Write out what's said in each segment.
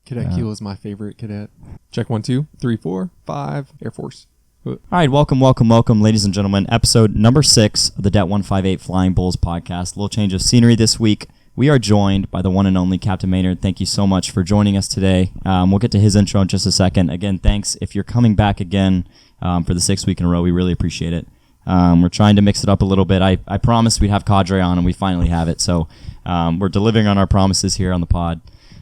Cadet Keel is my favorite cadet. Check 1, 2, 3, 4, 5, Air Force. All right, welcome, ladies and gentlemen. Episode number 6 of the DET 158 Flying Bulls podcast. A little change of scenery this week. We are joined by the one and only Captain Maynard. Thank you so much for joining us today. We'll get to his intro in just a second. Again, thanks. If you're coming back again for the 6th week in a row, we really appreciate it. We're trying to mix it up a little bit. I promised we'd have Cadre on, and we finally have it. So we're delivering on our promises here on the pod.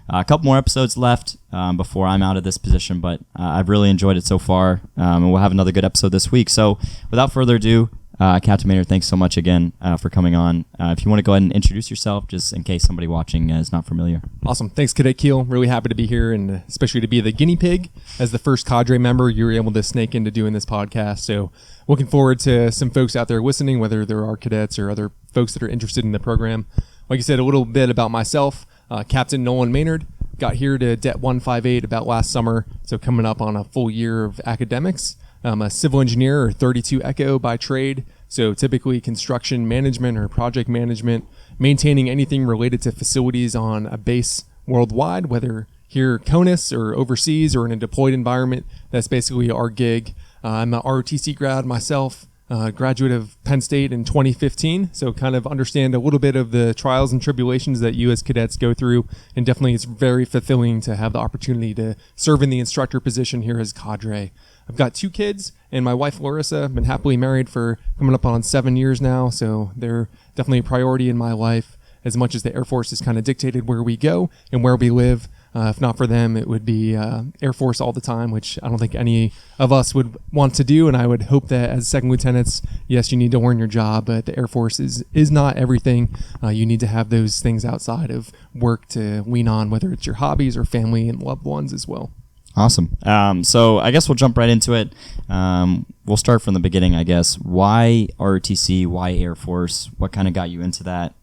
A couple more episodes left before I'm out of this position, but I've really enjoyed it so far, and we'll have another good episode this week. So without further ado, Captain Maynard, thanks so much again for coming on. If you want to go ahead and introduce yourself, just in case somebody watching is not familiar. Awesome. Thanks, Cadet Keel. Really happy to be here, and especially to be the guinea pig. As the first Cadre member, you were able to snake into doing this podcast. So looking forward to some folks out there listening, whether there are cadets or other folks that are interested in the program. Like you said, a little bit about myself. Captain Nolan Maynard. Got here to DET 158 about last summer, so coming up on a full year of academics. I'm a civil engineer or 32 Echo by trade, so typically construction management or project management, maintaining anything related to facilities on a base worldwide, whether here CONUS or overseas or in a deployed environment. That's basically our gig. I'm an ROTC grad myself. Graduate of Penn State in 2015, so kind of understand a little bit of the trials and tribulations that you as cadets go through, and definitely it's very fulfilling to have the opportunity to serve in the instructor position here as Cadre. I've got 2 kids, and my wife Larissa, been happily married for coming up on 7 years now, so they're definitely a priority in my life, as much as the Air Force has kind of dictated where we go and where we live. If not for them, it would be Air Force all the time, which I don't think any of us would want to do. And I would hope that as second lieutenants, yes, you need to learn your job, but the Air Force is not everything. You need to have those things outside of work to lean on, whether it's your hobbies or family and loved ones as well. Awesome. So I guess we'll jump right into it. We'll start from the beginning, I guess. Why ROTC? Why Air Force? What kind of got you into that?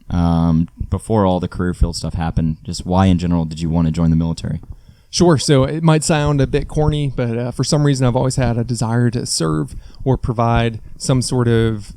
Before all the career field stuff happened, just why in general did you want to join the military? Sure. So it might sound a bit corny, but for some reason I've always had a desire to serve or provide some sort of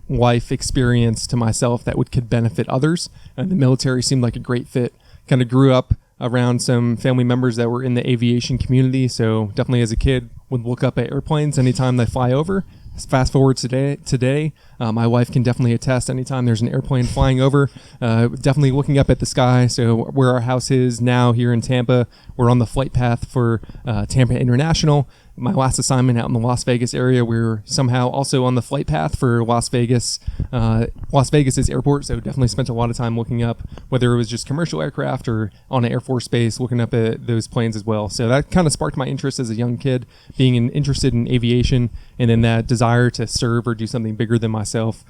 life experience to myself that could benefit others. And the military seemed like a great fit. Kind of grew up around some family members that were in the aviation community. So definitely as a kid would look up at airplanes anytime they fly over. Fast forward today, my wife can definitely attest anytime there's an airplane flying over, definitely looking up at the sky. So where our house is now here in Tampa, we're on the flight path for Tampa International. My last assignment out in the Las Vegas area, we're somehow also on the flight path for Las Vegas's airport. So definitely spent a lot of time looking up, whether it was just commercial aircraft or on an Air Force base, looking up at those planes as well. So that kind of sparked my interest as a young kid, being interested in aviation, and then that desire to serve or do something bigger than myself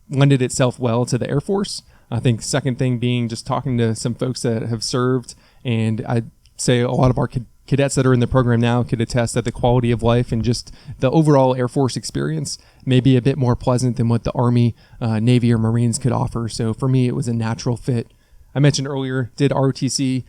lended itself well to the Air Force. I think second thing being just talking to some folks that have served, and I'd say a lot of our cadets that are in the program now could attest that the quality of life and just the overall Air Force experience may be a bit more pleasant than what the Army, Navy, or Marines could offer. So for me, it was a natural fit. I mentioned earlier, did ROTC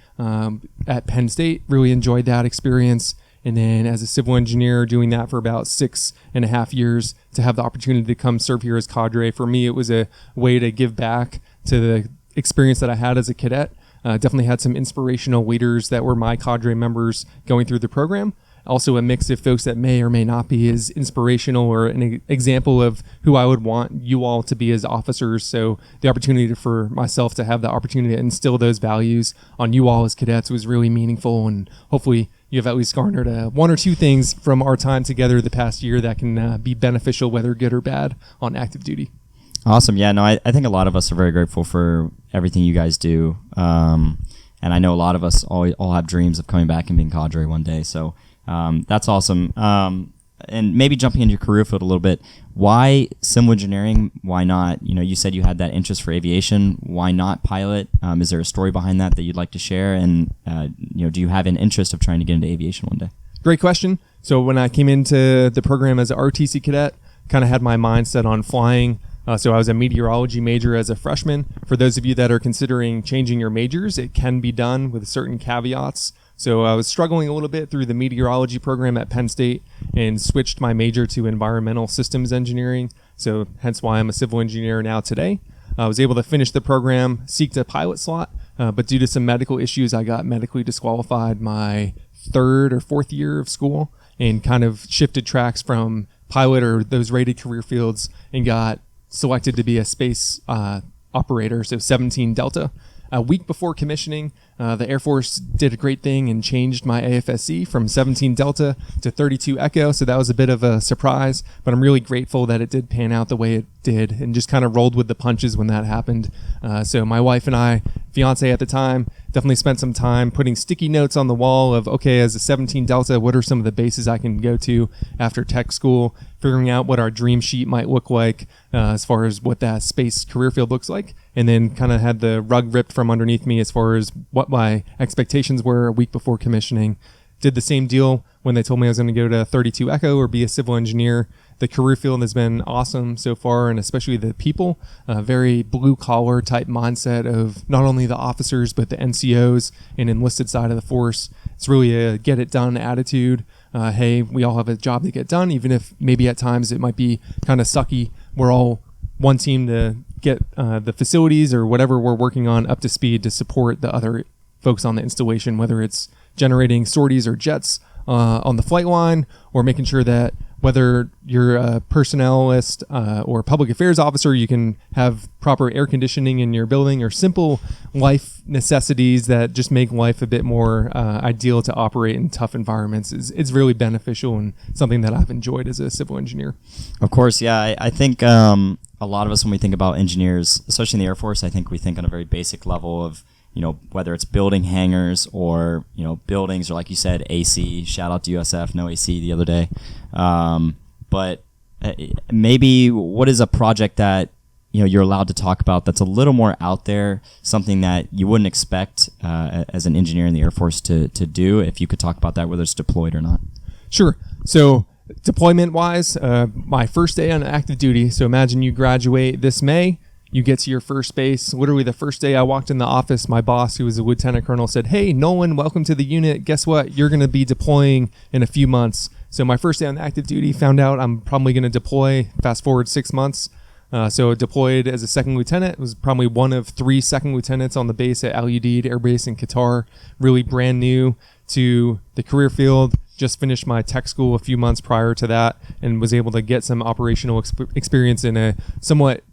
at Penn State, really enjoyed that experience. And then as a civil engineer, doing that for about 6.5 years, to have the opportunity to come serve here as Cadre, for me, it was a way to give back to the experience that I had as a cadet. Definitely had some inspirational leaders that were my Cadre members going through the program. Also a mix of folks that may or may not be as inspirational or an example of who I would want you all to be as officers. So the opportunity for myself to have the opportunity to instill those values on you all as cadets was really meaningful, and hopefully you have at least garnered 1 or 2 things from our time together the past year that can be beneficial, whether good or bad, on active duty. Awesome. Yeah, no, I think a lot of us are very grateful for everything you guys do. And I know a lot of us all have dreams of coming back and being Cadre one day. So that's awesome. And maybe jumping into your career field a little bit, why civil engineering? Why not? You said you had that interest for aviation. Why not pilot? Is there a story behind that you'd like to share? And do you have an interest of trying to get into aviation one day? Great question. So when I came into the program as an ROTC cadet, kind of had my mind set on flying. So I was a meteorology major as a freshman. For those of you that are considering changing your majors, it can be done with certain caveats. So I was struggling a little bit through the meteorology program at Penn State and switched my major to environmental systems engineering. So hence why I'm a civil engineer now today. I was able to finish the program, seeked a pilot slot, but due to some medical issues, I got medically disqualified my third or fourth year of school and kind of shifted tracks from pilot or those rated career fields and got selected to be a space operator, so 17 Delta. A week before commissioning, the Air Force did a great thing and changed my AFSC from 17 Delta to 32 Echo, so that was a bit of a surprise, but I'm really grateful that it did pan out the way it did and just kind of rolled with the punches when that happened. So my wife and I, fiance at the time, definitely spent some time putting sticky notes on the wall of, okay, as a 17 Delta, what are some of the bases I can go to after tech school, figuring out what our dream sheet might look like as far as what that space career field looks like, and then kind of had the rug ripped from underneath me as far as what my expectations were a week before commissioning. Did the same deal when they told me I was going to go to 32 Echo or be a civil engineer. The career field has been awesome so far, and especially the people, a very blue-collar type mindset of not only the officers, but the NCOs and enlisted side of the force. It's really a get-it-done attitude. Hey, we all have a job to get done, even if maybe at times it might be kind of sucky. We're all one team to get the facilities or whatever we're working on up to speed to support the other folks on the installation, whether it's generating sorties or jets on the flight line, or making sure that whether you're a personnelist or a public affairs officer, you can have proper air conditioning in your building, or simple life necessities that just make life a bit more ideal to operate in tough environments. It's really beneficial and something that I've enjoyed as a civil engineer. Of course, yeah. I think a lot of us, when we think about engineers, especially in the Air Force, I think we think on a very basic level of, whether it's building hangars or, buildings, or like you said, AC. Shout out to USF, no AC the other day. But maybe what is a project that, you're allowed to talk about that's a little more out there, something that you wouldn't expect as an engineer in the Air Force to do, if you could talk about that, whether it's deployed or not? Sure. So deployment-wise, my first day on active duty, so imagine you graduate this May, you get to your first base. Literally the first day I walked in the office, my boss, who was a lieutenant colonel, said, "Hey, Nolan, welcome to the unit. Guess what? You're going to be deploying in a few months." So my first day on active duty, found out I'm probably going to deploy, fast forward 6 months. So deployed as a second lieutenant. Was probably one of 3 second lieutenants on the base at Al Udeid Air Base in Qatar. Really brand new to the career field. Just finished my tech school a few months prior to that and was able to get some operational experience in a somewhat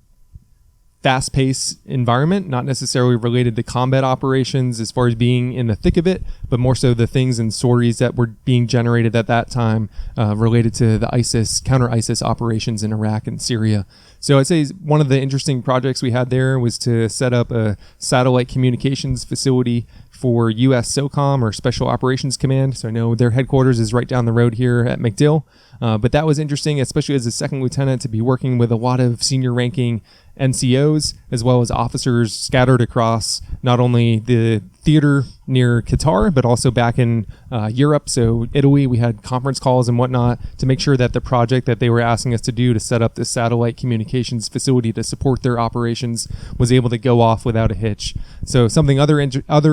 fast-paced environment, not necessarily related to combat operations as far as being in the thick of it, but more so the things and sorties that were being generated at that time related to the ISIS, counter-ISIS operations in Iraq and Syria. So I'd say one of the interesting projects we had there was to set up a satellite communications facility for U.S. SOCOM, or Special Operations Command. So I know their headquarters is right down the road here at MacDill. But that was interesting, especially as a second lieutenant, to be working with a lot of senior ranking NCOs as well as officers scattered across not only the theater near Qatar, but also back in Europe. So Italy, we had conference calls and whatnot to make sure that the project that they were asking us to do to set up this satellite communications facility to support their operations was able to go off without a hitch. So something other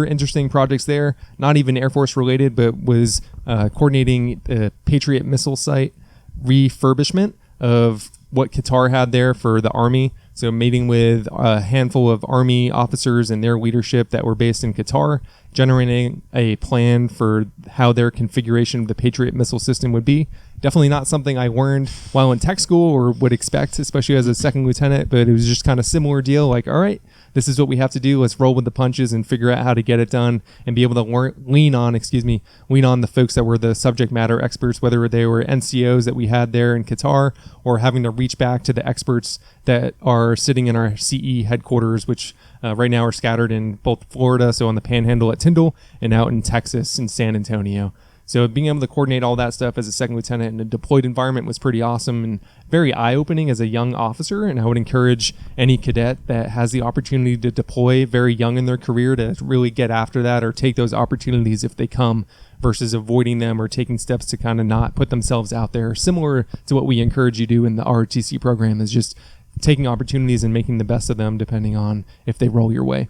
interesting projects there, not even Air Force related, but was coordinating the Patriot missile site refurbishment of what Qatar had there for the Army. So meeting with a handful of Army officers and their leadership that were based in Qatar, generating a plan for how their configuration of the Patriot missile system would be. Definitely not something I learned while in tech school or would expect, especially as a second lieutenant, but it was just kind of similar deal. Like, all right, this is what we have to do. Let's roll with the punches and figure out how to get it done and be able to lean on the folks that were the subject matter experts, whether they were NCOs that we had there in Qatar or having to reach back to the experts that are sitting in our CE headquarters, which right now are scattered in both Florida, so on the Panhandle at Tyndall, and out in Texas in San Antonio. So being able to coordinate all that stuff as a second lieutenant in a deployed environment was pretty awesome and very eye-opening as a young officer. And I would encourage any cadet that has the opportunity to deploy very young in their career to really get after that or take those opportunities if they come, versus avoiding them or taking steps to kind of not put themselves out there. Similar to what we encourage you to do in the ROTC program, is just taking opportunities and making the best of them depending on if they roll your way.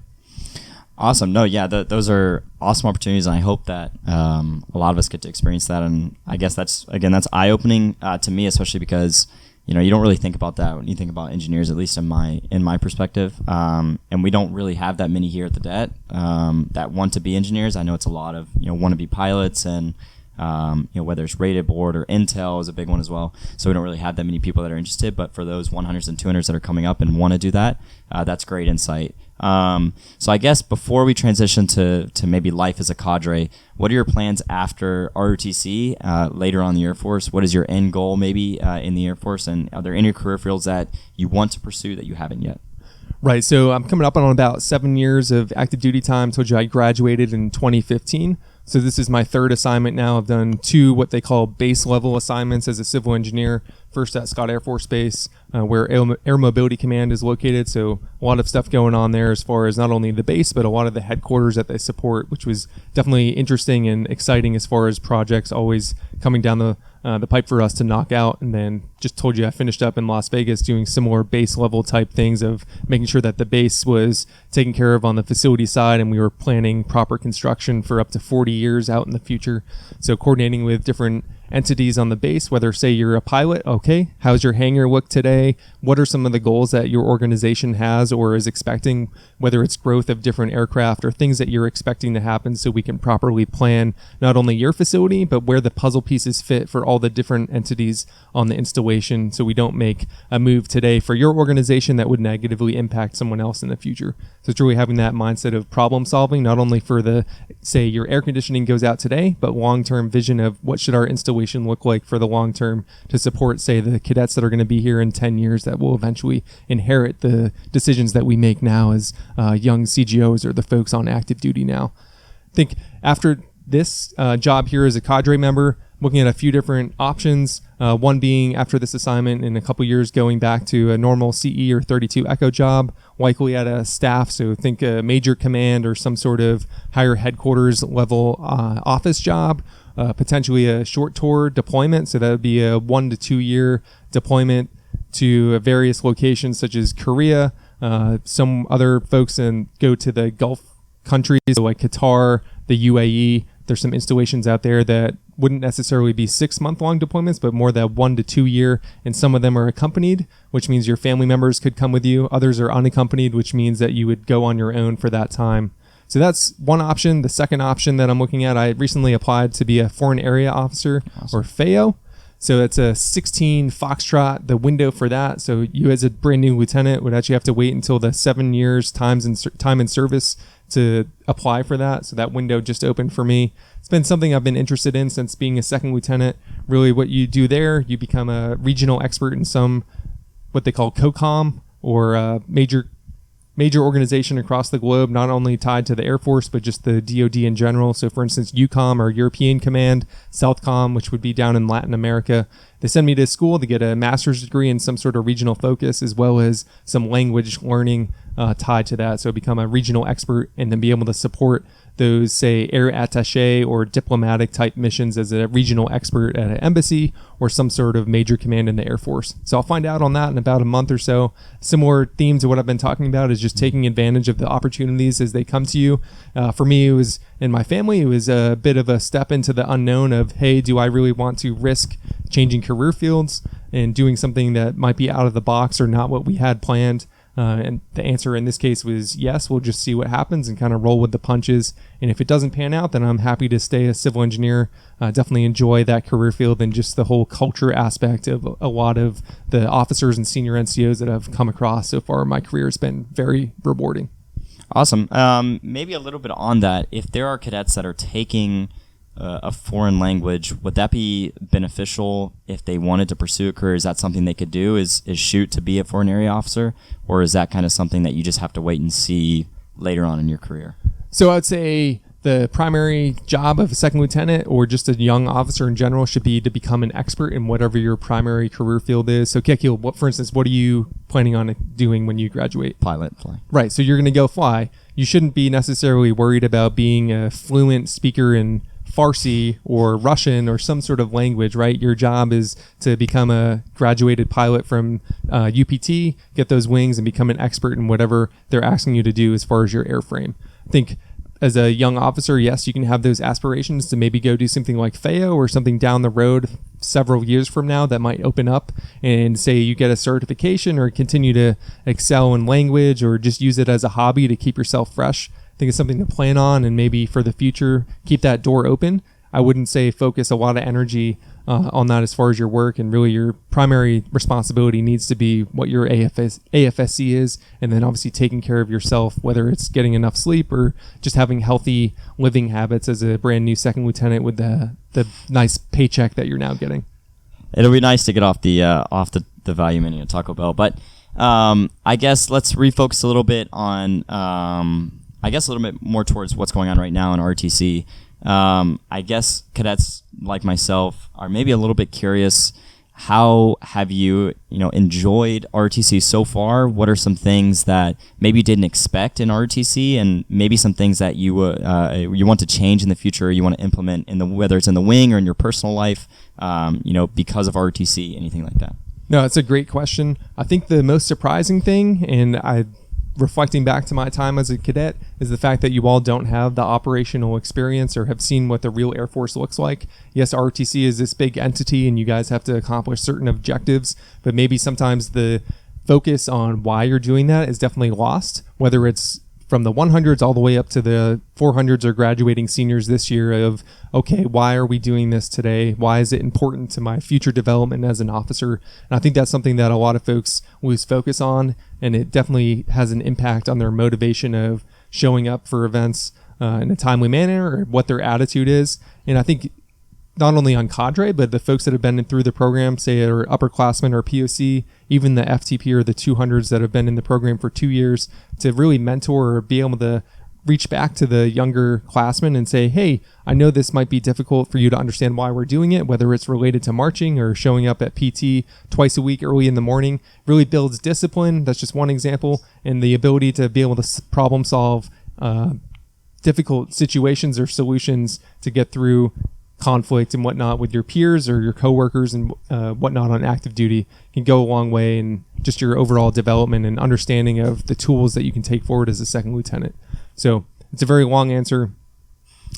Awesome. No, yeah, those are awesome opportunities, and I hope that a lot of us get to experience that. And I guess that's eye-opening to me, especially because you don't really think about that when you think about engineers, at least in my perspective. And we don't really have that many here at the DET that want to be engineers. I know it's a lot of want to be pilots, and whether it's rated board or Intel is a big one as well. So we don't really have that many people that are interested. But for those 100s and 200s that are coming up and want to do that, that's great insight. So I guess before we transition to maybe life as a cadre, what are your plans after ROTC, later on in the Air Force? What is your end goal maybe in the Air Force? And are there any career fields that you want to pursue that you haven't yet? Right. So I'm coming up on about 7 years of active duty time. Told you I graduated in 2015. So this is my third assignment now. I've done 2 what they call base level assignments as a civil engineer. First at Scott Air Force Base, where Air Mobility Command is located. So a lot of stuff going on there as far as not only the base, but a lot of the headquarters that they support, which was definitely interesting and exciting as far as projects always coming down the pipe for us to knock out. And then just told you I finished up in Las Vegas doing similar base level type things of making sure that the base was taken care of on the facility side, and we were planning proper construction for up to 40 years out in the future. So coordinating with different entities on the base, whether say you're a pilot, okay, how's your hangar look today? What are some of the goals that your organization has or is expecting, whether it's growth of different aircraft or things that you're expecting to happen, so we can properly plan not only your facility, but where the puzzle pieces fit for all the different entities on the installation, so we don't make a move today for your organization that would negatively impact someone else in the future. So it's really having that mindset of problem solving, not only for the, say, your air conditioning goes out today, but long-term vision of what should our installation look like for the long term to support, say, the cadets that are going to be here in 10 years that will eventually inherit the decisions that we make now as young CGOs or the folks on active duty now. I think after this job here as a cadre member, looking at a few different options, one being after this assignment in a couple years going back to a normal CE or 32 Echo job, likely at a staff, so think a major command or some sort of higher headquarters level office job, potentially a short tour deployment, so that would be a 1 to 2 year deployment to various locations such as Korea, some other folks go to the Gulf countries, so like Qatar, the UAE. There's some installations out there that wouldn't necessarily be 6-month-long deployments, but more that 1 to 2 year, and some of them are accompanied, which means your family members could come with you. Others are unaccompanied, which means that you would go on your own for that time. So that's one option. The second option that I'm looking at, I recently applied to be a Foreign Area Officer, or FAO. So it's a 16 Foxtrot, the window for that. So you as a brand new lieutenant would actually have to wait until the 7 years time in service to apply for that. So that window just opened for me. It's been something I've been interested in since being a second lieutenant. Really what you do there, you become a regional expert in some, what they call COCOM, or major organization across the globe, not only tied to the Air Force, but just the DoD in general. So for instance, EUCOM or European Command, Southcom, which would be down in Latin America. They send me to school to get a master's degree in some sort of regional focus, as well as some language learning tied to that. So become a regional expert and then be able to support those, say, air attaché or diplomatic type missions as a regional expert at an embassy or some sort of major command in the Air Force. So I'll find out on that in about a month or so. Similar themes to what I've been talking about is just taking advantage of the opportunities as they come to you. For me, it was, in my family, it was a bit of a step into the unknown of, hey, do I really want to risk changing career fields and doing something that might be out of the box or not what we had planned? And the answer in this case was yes. We'll just see what happens and kind of roll with the punches. And if it doesn't pan out, then I'm happy to stay a civil engineer. Definitely enjoy that career field and just the whole culture aspect of a lot of the officers and senior NCOs that I've come across so far in my career has been very rewarding. Awesome. Maybe a little bit on that. If there are cadets that are taking a foreign language, would that be beneficial if they wanted to pursue a career? Is that something they could do, is shoot to be a foreign area officer? Or is that kind of something that you just have to wait and see later on in your career? So I'd say the primary job of a second lieutenant or just a young officer in general should be to become an expert in whatever your primary career field is. So Kekil, for instance, what are you planning on doing when you graduate? Pilot, fly. Right, so you're going to go fly. You shouldn't be necessarily worried about being a fluent speaker in Farsi or Russian or some sort of language, right? Your job is to become a graduated pilot from UPT, get those wings and become an expert in whatever they're asking you to do as far as your airframe. I think as a young officer, yes, you can have those aspirations to maybe go do something like FAO or something down the road several years from now that might open up, and say you get a certification or continue to excel in language or just use it as a hobby to keep yourself fresh. I think it's something to plan on, and maybe for the future, keep that door open. I wouldn't say focus a lot of energy on that as far as your work, and really your primary responsibility needs to be what your AFSC is, and then obviously taking care of yourself, whether it's getting enough sleep or just having healthy living habits as a brand new second lieutenant with the nice paycheck that you're now getting. It'll be nice to get off the value menu at Taco Bell, but I guess let's refocus a little bit on a little bit more towards what's going on right now in ROTC. I guess cadets like myself are maybe a little bit curious. How have you enjoyed ROTC so far? What are some things that maybe you didn't expect in ROTC, and maybe some things that you want to change in the future, or you want to implement whether it's in the wing or in your personal life, because of ROTC, anything like that? No, it's a great question. I think the most surprising thing, and reflecting back to my time as a cadet, is the fact that you all don't have the operational experience or have seen what the real Air Force looks like. Yes, ROTC is this big entity and you guys have to accomplish certain objectives, but maybe sometimes the focus on why you're doing that is definitely lost, whether it's from the 100s all the way up to the 400s or graduating seniors this year of, okay, why are we doing this today? Why is it important to my future development as an officer? And I think that's something that a lot of folks lose focus on, and it definitely has an impact on their motivation of showing up for events in a timely manner, or what their attitude is. And I think not only on Cadre, but the folks that have been through the program, say are upperclassmen or POC, even the FTP or the 200s that have been in the program for 2 years, to really mentor or be able to reach back to the younger classmen and say, hey, I know this might be difficult for you to understand why we're doing it, whether it's related to marching or showing up at PT twice a week early in the morning. Really builds discipline. That's just one example. And the ability to be able to problem solve difficult situations or solutions to get through conflict and whatnot with your peers or your coworkers and whatnot on active duty can go a long way in just your overall development and understanding of the tools that you can take forward as a second lieutenant. So it's a very long answer.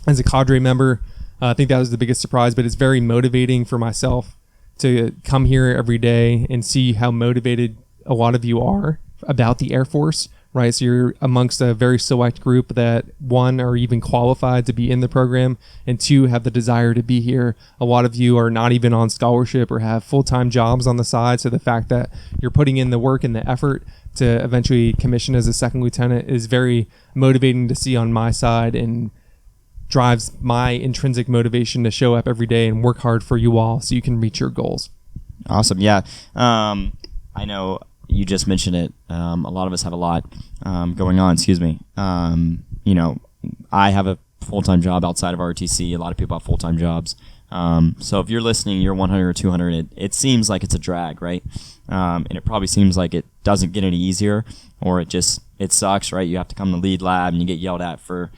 As a Cadre member, I think that was the biggest surprise, but it's very motivating for myself to come here every day and see how motivated a lot of you are about the Air Force, right? So you're amongst a very select group that, one, are even qualified to be in the program, and two, have the desire to be here. A lot of you are not even on scholarship or have full-time jobs on the side. So the fact that you're putting in the work and the effort to eventually commission as a second lieutenant is very motivating to see on my side, and drives my intrinsic motivation to show up every day and work hard for you all so you can reach your goals. Awesome. Yeah. I know you just mentioned it. A lot of us have a lot going on. Excuse me. I have a full-time job outside of ROTC. A lot of people have full-time jobs. So if you're listening, you're 100 or 200, it seems like it's a drag, right? And it probably seems like it doesn't get any easier, or it sucks, right? You have to come to lead lab and you get yelled at for,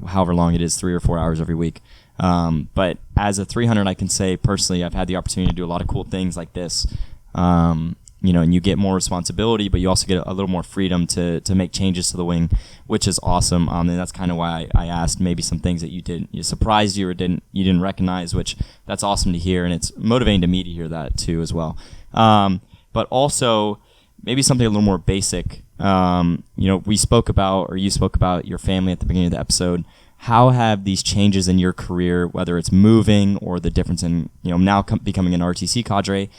however long it is, 3 or 4 hours every week. But as a 300, I can say personally, I've had the opportunity to do a lot of cool things like this. And you get more responsibility, but you also get a little more freedom to make changes to the wing, which is awesome. And that's kind of why I asked maybe some things that you surprised you or you didn't recognize, which that's awesome to hear, and it's motivating to me to hear that too as well. But also maybe something a little more basic. We spoke about, or you spoke about, your family at the beginning of the episode. How have these changes in your career, whether it's moving or the difference in, now becoming an RTC cadre,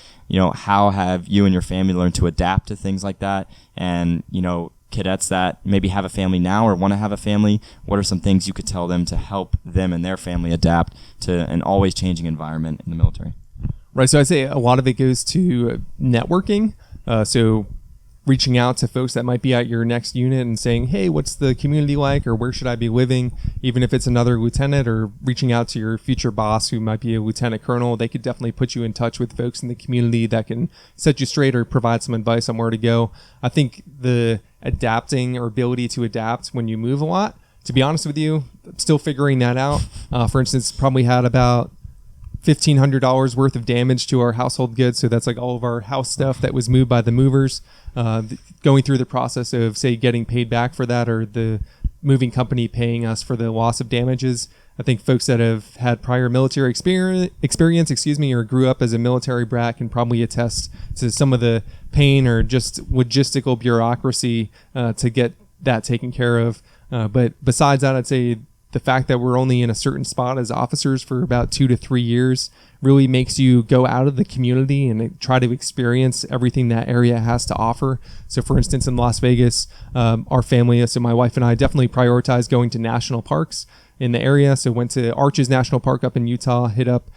how have you and your family learned to adapt to things like that? And, cadets that maybe have a family now or want to have a family, what are some things you could tell them to help them and their family adapt to an always changing environment in the military? Right. So I'd say a lot of it goes to networking. So reaching out to folks that might be at your next unit and saying, hey, what's the community like, or where should I be living? Even if it's another lieutenant, or reaching out to your future boss who might be a lieutenant colonel, they could definitely put you in touch with folks in the community that can set you straight or provide some advice on where to go. I think the adapting or ability to adapt when you move a lot, to be honest with you, I'm still figuring that out. For instance, probably had about $1,500 worth of damage to our household goods. So that's like all of our house stuff that was moved by the movers. Going through the process of, say, getting paid back for that, or the moving company paying us for the loss of damages. I think folks that have had prior military experience, or grew up as a military brat can probably attest to some of the pain or just logistical bureaucracy to get that taken care of. But besides that, I'd say the fact that we're only in a certain spot as officers for about 2 to 3 years really makes you go out of the community and try to experience everything that area has to offer. So for instance, in Las Vegas, our family, so my wife and I definitely prioritize going to national parks in the area. So went to Arches National Park up in Utah, hit up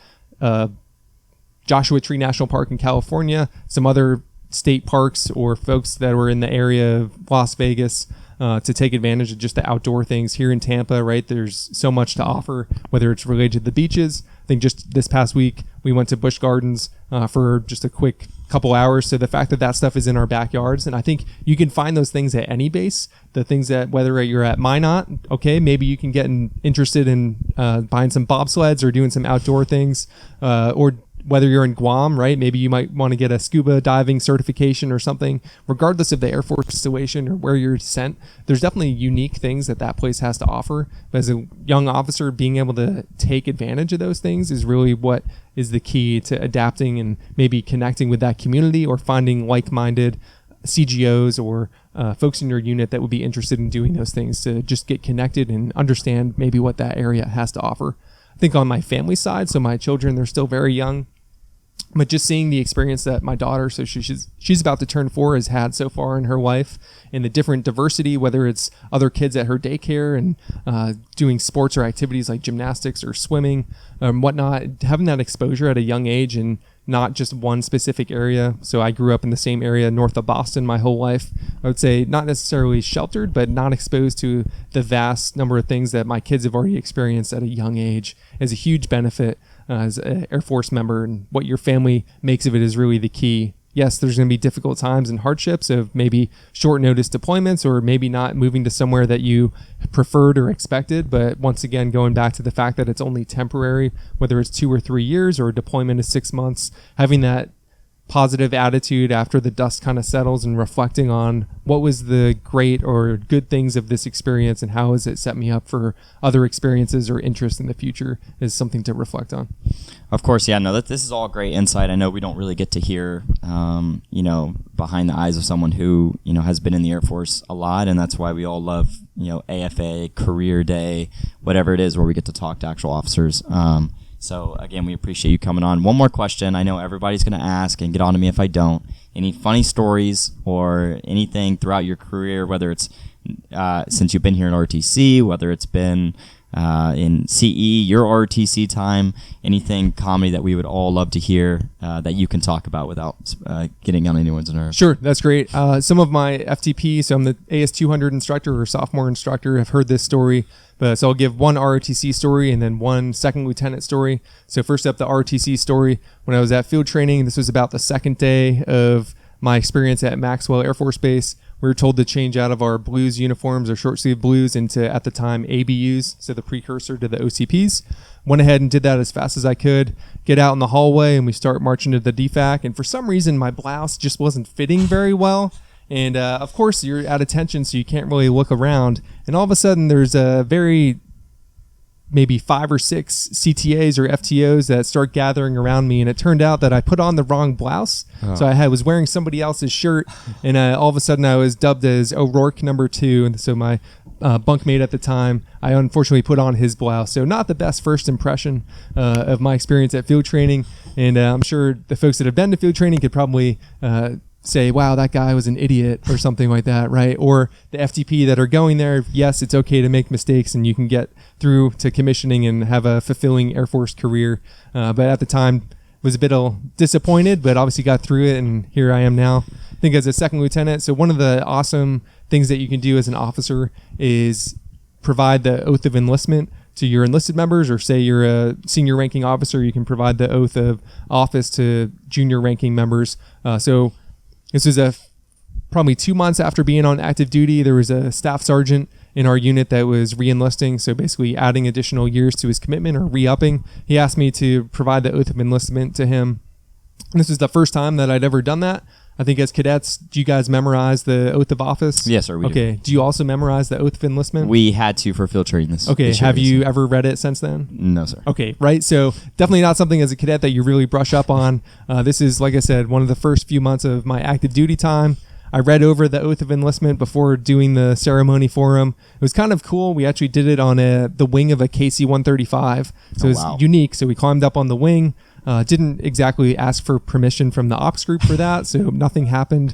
Joshua Tree National Park in California, some other state parks or folks that were in the area of Las Vegas to take advantage of just the outdoor things here in Tampa, right? There's so much to offer, whether it's related to the beaches. I think just this past week, we went to Busch Gardens for just a quick couple hours. So the fact that that stuff is in our backyards, and I think you can find those things at any base. The things that, whether you're at Minot, okay, maybe you can get interested in buying some bobsleds or doing some outdoor things, or whether you're in Guam, right? Maybe you might want to get a scuba diving certification or something. Regardless of the Air Force situation or where you're sent, there's definitely unique things that place has to offer. But as a young officer, being able to take advantage of those things is really what is the key to adapting and maybe connecting with that community or finding like-minded CGOs or folks in your unit that would be interested in doing those things to just get connected and understand maybe what that area has to offer. I think on my family side, so my children, they're still very young, but just seeing the experience that my daughter, so she's about to turn 4, has had so far in her life, and the different diversity, whether it's other kids at her daycare and doing sports or activities like gymnastics or swimming, whatnot, having that exposure at a young age and not just one specific area. So I grew up in the same area north of Boston my whole life. I would say not necessarily sheltered, but not exposed to the vast number of things that my kids have already experienced at a young age is a huge benefit as an Air Force member, and what your family makes of it is really the key. Yes, there's going to be difficult times and hardships of maybe short notice deployments or maybe not moving to somewhere that you preferred or expected. But once again, going back to the fact that it's only temporary, whether it's 2 or 3 years or a deployment is 6 months, having that positive attitude after the dust kind of settles and reflecting on what was the great or good things of this experience and how has it set me up for other experiences or interests in the future is something to reflect on. Of course, yeah, no, this is all great insight. I know we don't really get to hear, behind the eyes of someone who, has been in the Air Force a lot, and that's why we all love, AFA, Career Day, whatever it is, where we get to talk to actual officers. So, again, we appreciate you coming on. One more question. I know everybody's going to ask, and get on to me if I don't. Any funny stories or anything throughout your career, whether it's since you've been here in ROTC, whether it's been in CE, your ROTC time, anything comedy that we would all love to hear that you can talk about without getting on anyone's nerves? Sure, that's great. Some of my FTP, so I'm the AS200 instructor or sophomore instructor, have heard this story. So I'll give one ROTC story and then one second lieutenant story. So first up, the ROTC story. When I was at field training, this was about the second day of my experience at Maxwell Air Force Base. We were told to change out of our blues uniforms or short sleeve blues into, at the time, ABUs, so the precursor to the OCPs. Went ahead and did that as fast as I could. Get out in the hallway and we start marching to the DFAC. And for some reason, my blouse just wasn't fitting very well. And of course, you're at attention, so you can't really look around. And all of a sudden, there's a maybe 5 or 6 CTAs or FTOs that start gathering around me. And it turned out that I put on the wrong blouse. Oh. So I was wearing somebody else's shirt. And all of a sudden, I was dubbed as O'Rourke number 2. And so my bunkmate at the time, I unfortunately put on his blouse. So not the best first impression of my experience at field training. And I'm sure the folks that have been to field training could probably say, wow, that guy was an idiot or something like that, right? Or the FTP that are going there, yes, it's okay to make mistakes and you can get through to commissioning and have a fulfilling Air Force career. But at the time, was a bit disappointed, but obviously got through it, and here I am now. I think as a second lieutenant, so one of the awesome things that you can do as an officer is provide the oath of enlistment to your enlisted members, or say you're a senior ranking officer, you can provide the oath of office to junior ranking members. So this was probably 2 months after being on active duty. There was a staff sergeant in our unit that was re-enlisting, so basically adding additional years to his commitment or re-upping. He asked me to provide the oath of enlistment to him. And this was the first time that I'd ever done that. I think as cadets, do you guys memorize the oath of office? Yes, sir. We do. Do you also memorize the oath of enlistment? We had to for field training this. Okay. This year, Have you ever read it since then? No, sir. Okay, right. So definitely not something as a cadet that you really brush up on. This is, like I said, one of the first few months of my active duty time. I read over the oath of enlistment before doing the ceremony for him. It was kind of cool. We actually did it on the wing of a KC-135. So it was unique. So we climbed up on the wing. Didn't exactly ask for permission from the ops group for that, so nothing happened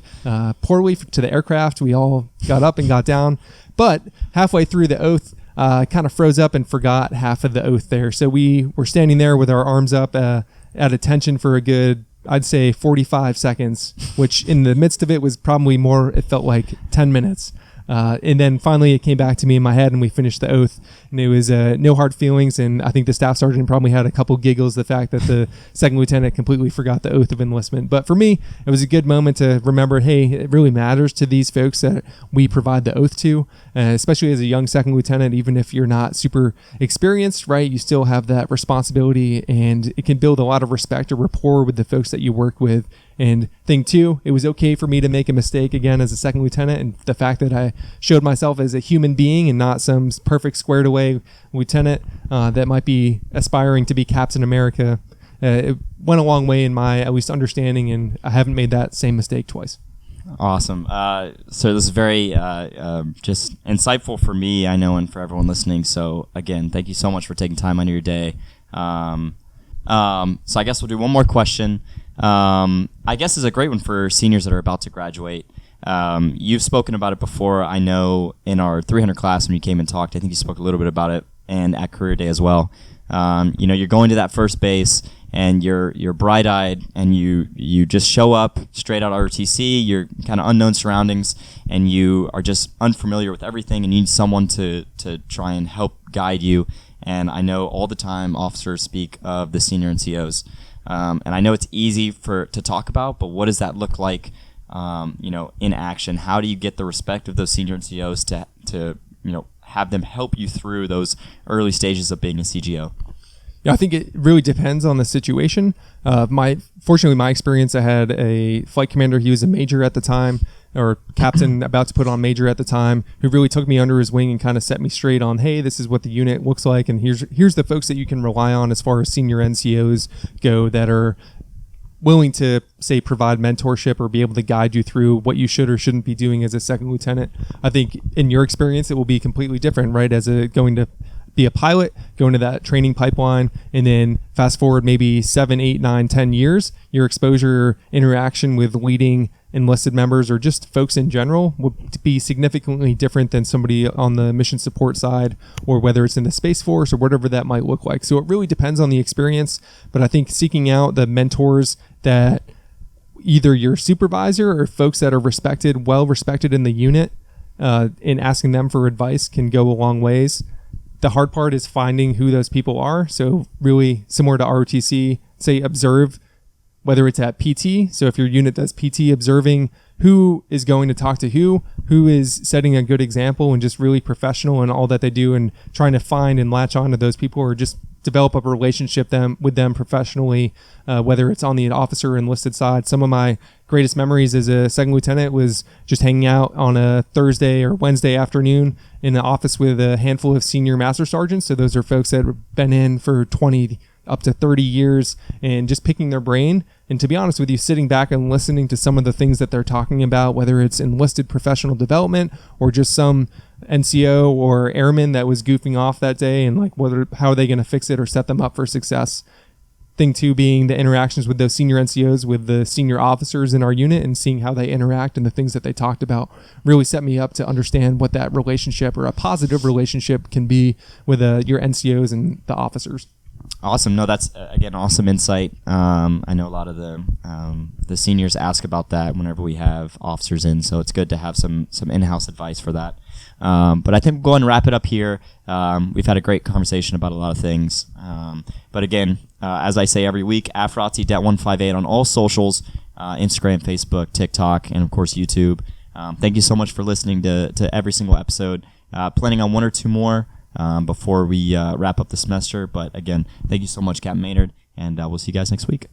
poorly to the aircraft. We all got up and got down. But halfway through the oath, kind of froze up and forgot half of the oath there. So we were standing there with our arms up at attention for a good, I'd say 45 seconds, which in the midst of it was probably more, it felt like 10 minutes. And then finally it came back to me in my head and we finished the oath, and it was no hard feelings. And I think the staff sergeant probably had a couple giggles, the fact that the second lieutenant completely forgot the oath of enlistment. But for me, it was a good moment to remember, hey, it really matters to these folks that we provide the oath to, especially as a young second lieutenant. Even if you're not super experienced, right, you still have that responsibility, and it can build a lot of respect or rapport with the folks that you work with. And thing two, it was okay for me to make a mistake again as a second lieutenant, and the fact that I showed myself as a human being and not some perfect squared away lieutenant that might be aspiring to be Captain America, it went a long way in my at least understanding, and I haven't made that same mistake twice. Awesome. So this is very just insightful for me, I know, and for everyone listening. So again, thank you so much for taking time out of your day. So I guess we'll do one more question. I guess is a great one for seniors that are about to graduate. You've spoken about it before. I know in our 300 class when you came and talked, I think you spoke a little bit about it, and at career day as well. You're going to that first base and you're bright-eyed and you just show up straight out of ROTC. You're kind of unknown surroundings and you are just unfamiliar with everything and you need someone to try and help guide you. And I know all the time officers speak of the senior NCOs. And I know it's easy to talk about, but what does that look like, in action? How do you get the respect of those senior NCOs to have them help you through those early stages of being a CGO? Yeah, I think it really depends on the situation. Fortunately, my experience, I had a flight commander. He was a major at the time, or captain about to put on major at the time, who really took me under his wing and kind of set me straight on, hey, this is what the unit looks like, and here's the folks that you can rely on as far as senior NCOs go that are willing to, say, provide mentorship or be able to guide you through what you should or shouldn't be doing as a second lieutenant. I think in your experience, it will be completely different, right? As going to be a pilot, go into that training pipeline, and then fast forward maybe 7, 8, 9, 10 years, your exposure, interaction with leading enlisted members or just folks in general would be significantly different than somebody on the mission support side, or whether it's in the Space Force or whatever that might look like. So it really depends on the experience, but I think seeking out the mentors that either your supervisor or folks that are respected, well respected in the unit, and asking them for advice can go a long ways. The hard part is finding who those people are. So really similar to ROTC, say observe, whether it's at PT. So if your unit does PT, observing who is going to talk to who is setting a good example and just really professional in all that they do, and trying to find and latch on to those people, or just develop a relationship with them professionally, whether it's on the officer or enlisted side. Some of my greatest memories as a second lieutenant was just hanging out on a Thursday or Wednesday afternoon in the office with a handful of senior master sergeants. So those are folks that have been in for 20 up to 30 years, and just picking their brain. And to be honest with you, sitting back and listening to some of the things that they're talking about, whether it's enlisted professional development or just some NCO or airman that was goofing off that day, and like how are they going to fix it or set them up for success. Thing two being the interactions with those senior NCOs, with the senior officers in our unit, and seeing how they interact and the things that they talked about really set me up to understand what that relationship, or a positive relationship, can be with your NCOs and the officers. Awesome. No, that's again awesome insight. I know a lot of the seniors ask about that whenever we have officers in, so it's good to have some in-house advice for that. But I think we'll go ahead and wrap it up here. We've had a great conversation about a lot of things. But again, as I say every week, AFROTC DET 158 on all socials, Instagram, Facebook, TikTok, and of course YouTube. Thank you so much for listening to every single episode. Planning on one or two more before we wrap up the semester. But again, thank you so much, Captain Maynard, and we'll see you guys next week.